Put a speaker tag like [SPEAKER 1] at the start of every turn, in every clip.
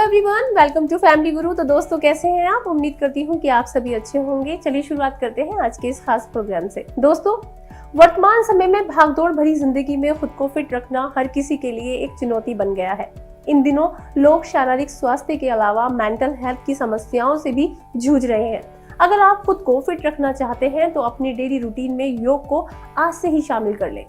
[SPEAKER 1] Everyone, welcome to family गुरु। तो दोस्तों, कैसे हैं आप? उम्मीद करती हूँ कि आप सभी अच्छे होंगे। चलिए शुरुआत करते हैं आज के इस खास प्रोग्राम से। दोस्तों, वर्तमान समय में भागदौड़ भरी जिंदगी में खुद को फिट रखना हर किसी के लिए एक चुनौती बन गया है। इन दिनों लोग शारीरिक स्वास्थ्य के अलावा मेंटल हेल्थ की समस्याओं से भी जूझ रहे हैं। अगर आप खुद को फिट रखना चाहते हैं तो अपनी डेली रूटीन में योग को आज से ही शामिल कर लें।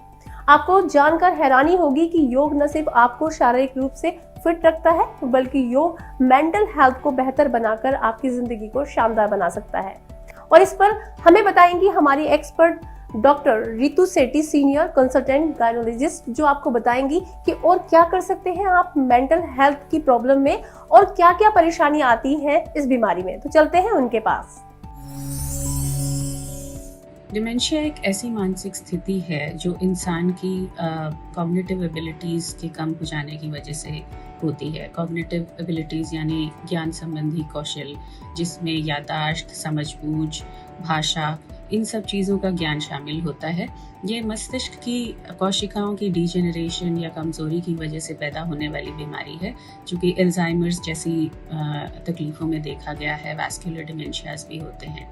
[SPEAKER 1] आपको जानकर हैरानी होगी कि योग न सिर्फ आपको शारीरिक रूप से फिट रखता है, बल्कि योग मेंटल हेल्थ को बेहतर बनाकर आपकी जिंदगी को शानदार बना सकता है। और इस पर हमें बताएंगी हमारी एक्सपर्ट डॉक्टर रितु सेठी, सीनियर कंसल्टेंट गायनोलॉजिस्ट, जो आपको बताएंगी कि और क्या कर सकते हैं आप मेंटल हेल्थ की प्रॉब्लम में और क्या क्या परेशानी आती है इस बीमारी में। तो चलते हैं उनके पास।
[SPEAKER 2] डिमेंशिया एक ऐसी मानसिक स्थिति है जो इंसान की कॉग्निटिव एबिलिटीज़ के कम हो जाने की वजह से होती है। कॉग्निटिव एबिलिटीज़ यानी ज्ञान संबंधी कौशल, जिसमें याददाश्त, समझबूझ, भाषा, इन सब चीज़ों का ज्ञान शामिल होता है। ये मस्तिष्क की कोशिकाओं की डिजेनरेशन या कमज़ोरी की वजह से पैदा होने वाली बीमारी है, जो कि अल्जाइमर्स जैसी तकलीफ़ों में देखा गया है। वैस्कुलर डिमेंशियाज भी होते हैं।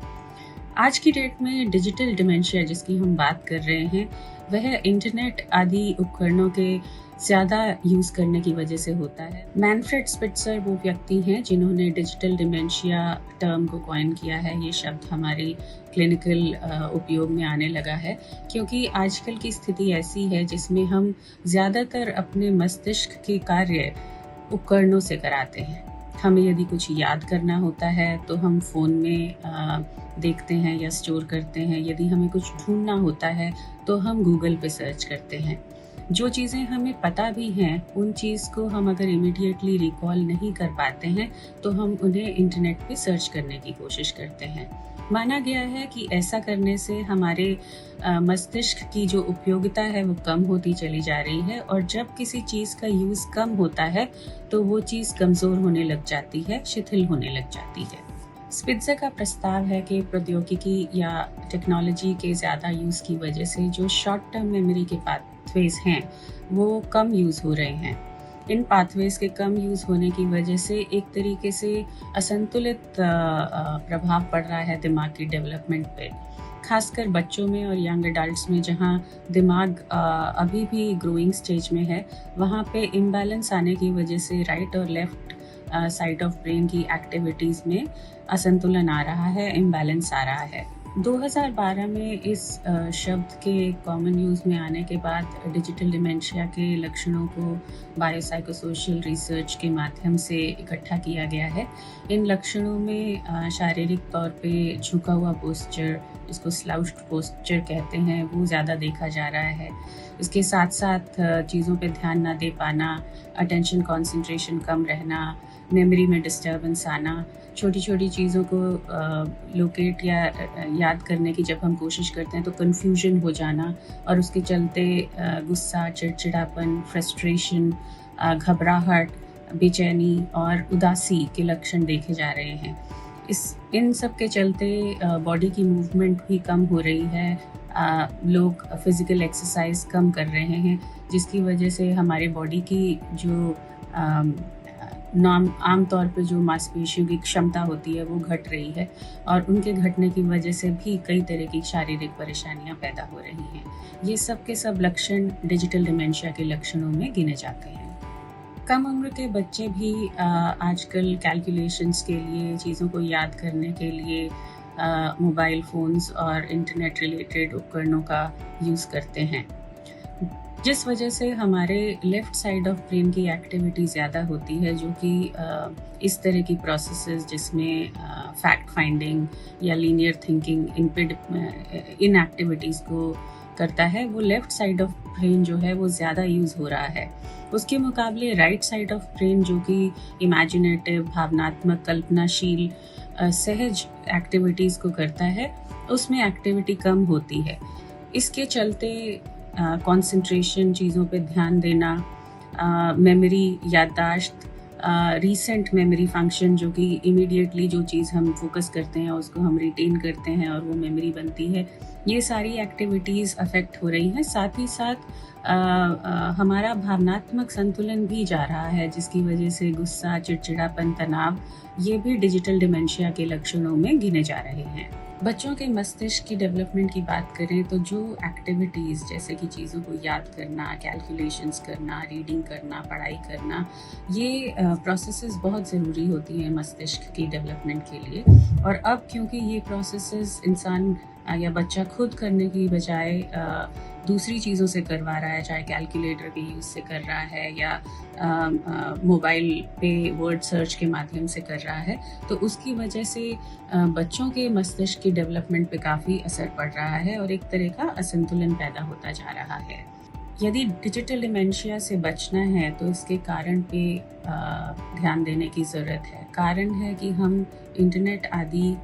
[SPEAKER 2] आज की डेट में डिजिटल डिमेंशिया जिसकी हम बात कर रहे हैं, वह इंटरनेट आदि उपकरणों के ज़्यादा यूज़ करने की वजह से होता है। मैनफ्रेड स्पिट्जर वो व्यक्ति हैं जिन्होंने डिजिटल डिमेंशिया टर्म को कॉइन किया है। ये शब्द हमारे क्लिनिकल उपयोग में आने लगा है, क्योंकि आजकल की स्थिति ऐसी है जिसमें हम ज़्यादातर अपने मस्तिष्क के कार्य उपकरणों से कराते हैं। हमें यदि कुछ याद करना होता है तो हम फ़ोन में देखते हैं या स्टोर करते हैं। यदि हमें कुछ ढूंढना होता है तो हम गूगल पे सर्च करते हैं। जो चीज़ें हमें पता भी हैं, उन चीज़ को हम अगर इमीडिएटली रिकॉल नहीं कर पाते हैं तो हम उन्हें इंटरनेट पे सर्च करने की कोशिश करते हैं। माना गया है कि ऐसा करने से हमारे मस्तिष्क की जो उपयोगिता है वो कम होती चली जा रही है, और जब किसी चीज़ का यूज़ कम होता है तो वो चीज़ कमज़ोर होने लग जाती है, शिथिल होने लग जाती है। स्पिट्जर का प्रस्ताव है कि प्रौद्योगिकी या टेक्नोलॉजी के ज़्यादा यूज़ की वजह से जो शॉर्ट टर्म मेमोरी के पाथवेज हैं वो कम यूज़ हो रहे हैं। इन पाथवेज के कम यूज़ होने की वजह से एक तरीके से असंतुलित प्रभाव पड़ रहा है दिमाग की डेवलपमेंट पे, खासकर बच्चों में और यंग एडल्ट्स में, जहाँ दिमाग अभी भी ग्रोइंग स्टेज में है। वहाँ पे इम्बैलेंस आने की वजह से राइट और लेफ्ट साइड ऑफ ब्रेन की एक्टिविटीज़ में असंतुलन आ रहा है, इम्बैलेंस आ रहा है। 2012 में इस शब्द के कॉमन यूज़ में आने के बाद डिजिटल डिमेंशिया के लक्षणों को बायोसाइकोसोशल रिसर्च के माध्यम से इकट्ठा किया गया है। इन लक्षणों में शारीरिक तौर पे झुका हुआ पोस्चर, जिसको स्लाउच्ड पोस्चर कहते हैं, वो ज़्यादा देखा जा रहा है। इसके साथ साथ चीज़ों पे ध्यान ना दे पाना, अटेंशन कॉन्सेंट्रेशन कम रहना, मेमोरी में डिस्टर्बेंस आना, छोटी छोटी चीज़ों को लोकेट या याद करने की जब हम कोशिश करते हैं तो कन्फ्यूजन हो जाना, और उसके चलते गुस्सा, चिड़चिड़ापन, फ्रस्ट्रेशन, घबराहट, बेचैनी और उदासी के लक्षण देखे जा रहे हैं। इन सब के चलते बॉडी की मूवमेंट भी कम हो रही है। लोग फिज़िकल एक्सरसाइज कम कर रहे हैं, जिसकी वजह से हमारे बॉडी की जो आमतौर पर जो मांसपेशियों की क्षमता होती है वो घट रही है, और उनके घटने की वजह से भी कई तरह की शारीरिक परेशानियां पैदा हो रही हैं। ये सब के सब लक्षण डिजिटल डिमेंशिया के लक्षणों में गिने जाते हैं। कम उम्र के बच्चे भी आजकल कैलकुलेशंस के लिए, चीज़ों को याद करने के लिए मोबाइल फ़ोन्स और इंटरनेट रिलेटेड उपकरणों का यूज़ करते हैं, जिस वजह से हमारे लेफ़्ट साइड ऑफ ब्रेन की एक्टिविटी ज़्यादा होती है, जो कि इस तरह की प्रोसेसेस जिसमें फैक्ट फाइंडिंग या लीनियर थिंकिंग, इन एक्टिविटीज़ को करता है, वो लेफ़्ट साइड ऑफ ब्रेन जो है वो ज़्यादा यूज़ हो रहा है। उसके मुकाबले राइट साइड ऑफ ब्रेन, जो कि इमेजिनेटिव, भावनात्मक, कल्पनाशील, सहज एक्टिविटीज़ को करता है, उसमें एक्टिविटी कम होती है। इसके चलते कंसंट्रेशन, चीज़ों पे ध्यान देना, मेमोरी, याददाश्त, रीसेंट मेमोरी फंक्शन, जो कि इमीडिएटली जो चीज़ हम फोकस करते हैं उसको हम रिटेन करते हैं और वो मेमोरी बनती है, ये सारी एक्टिविटीज़ अफेक्ट हो रही हैं। साथ ही साथ हमारा भावनात्मक संतुलन भी जा रहा है, जिसकी वजह से गुस्सा, चिड़चिड़ापन, तनाव ये भी डिजिटल डिमेंशिया के लक्षणों में गिने जा रहे हैं। बच्चों के मस्तिष्क की डेवलपमेंट की बात करें तो जो एक्टिविटीज़ जैसे कि चीज़ों को याद करना, कैलकुलेशंस करना, रीडिंग करना, पढ़ाई करना, ये प्रोसेसेस बहुत ज़रूरी होती हैं मस्तिष्क की डेवलपमेंट के लिए। और अब क्योंकि ये प्रोसेसेस इंसान या बच्चा खुद करने की बजाय दूसरी चीज़ों से करवा रहा है, चाहे कैलकुलेटर के यूज़ से कर रहा है या मोबाइल पे वर्ड सर्च के माध्यम से कर रहा है, तो उसकी वजह से बच्चों के मस्तिष्क की डेवलपमेंट पे काफ़ी असर पड़ रहा है और एक तरह का असंतुलन पैदा होता जा रहा है। यदि डिजिटल डिमेंशिया से बचना है तो इसके कारण पे ध्यान देने की ज़रूरत है। कारण है कि हम इंटरनेट आदि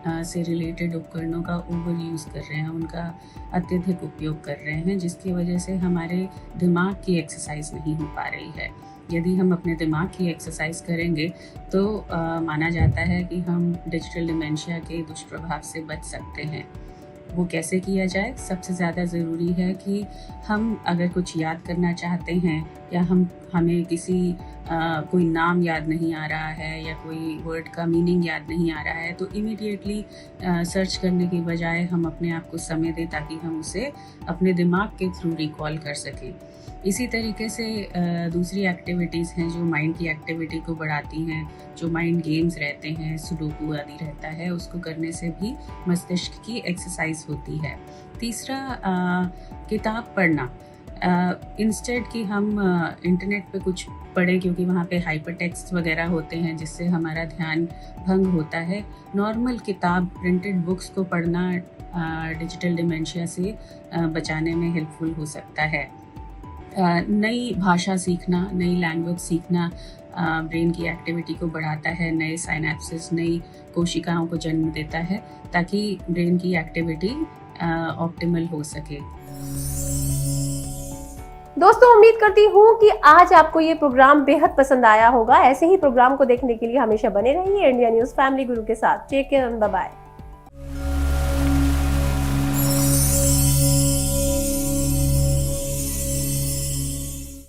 [SPEAKER 2] से रिलेटेड उपकरणों का ओवर यूज़ कर रहे हैं, उनका अत्यधिक उपयोग कर रहे हैं, जिसकी वजह से हमारे दिमाग की एक्सरसाइज नहीं हो पा रही है। यदि हम अपने दिमाग की एक्सरसाइज करेंगे तो माना जाता है कि हम डिजिटल डिमेंशिया के दुष्प्रभाव से बच सकते हैं। वो कैसे किया जाए? सबसे ज़्यादा ज़रूरी है कि हम अगर कुछ याद करना चाहते हैं या हमें किसी कोई नाम याद नहीं आ रहा है या कोई वर्ड का मीनिंग याद नहीं आ रहा है, तो इमीडिएटली सर्च करने की बजाय हम अपने आप को समय दें ताकि हम उसे अपने दिमाग के थ्रू रिकॉल कर सकें। इसी तरीके से दूसरी एक्टिविटीज़ हैं जो माइंड की एक्टिविटी को बढ़ाती हैं, जो माइंड गेम्स रहते हैं, सुडोकू आदि रहता है, उसको करने से भी मस्तिष्क की एक्सरसाइज होती है। तीसरा, किताब पढ़ना। इंस्टेड कि हम इंटरनेट पे कुछ पढ़ें क्योंकि वहाँ पे हाइपर टेक्स्ट वगैरह होते हैं जिससे हमारा ध्यान भंग होता है, नॉर्मल किताब, प्रिंटेड बुक्स को पढ़ना डिजिटल डिमेंशिया से बचाने में हेल्पफुल हो सकता है। नई भाषा सीखना, नई लैंग्वेज सीखना ब्रेन की एक्टिविटी को बढ़ाता है, नए साइनेप्सिस, नई कोशिकाओं को जन्म देता है ताकि ब्रेन की एक्टिविटी ऑप्टिमल हो सके।
[SPEAKER 1] दोस्तों, उम्मीद करती हूँ कि आज आपको ये प्रोग्राम बेहद पसंद आया होगा। ऐसे ही प्रोग्राम को देखने के लिए हमेशा बने रहिए इंडिया न्यूज़ फैमिली गुरु के साथ। Take care, bye bye.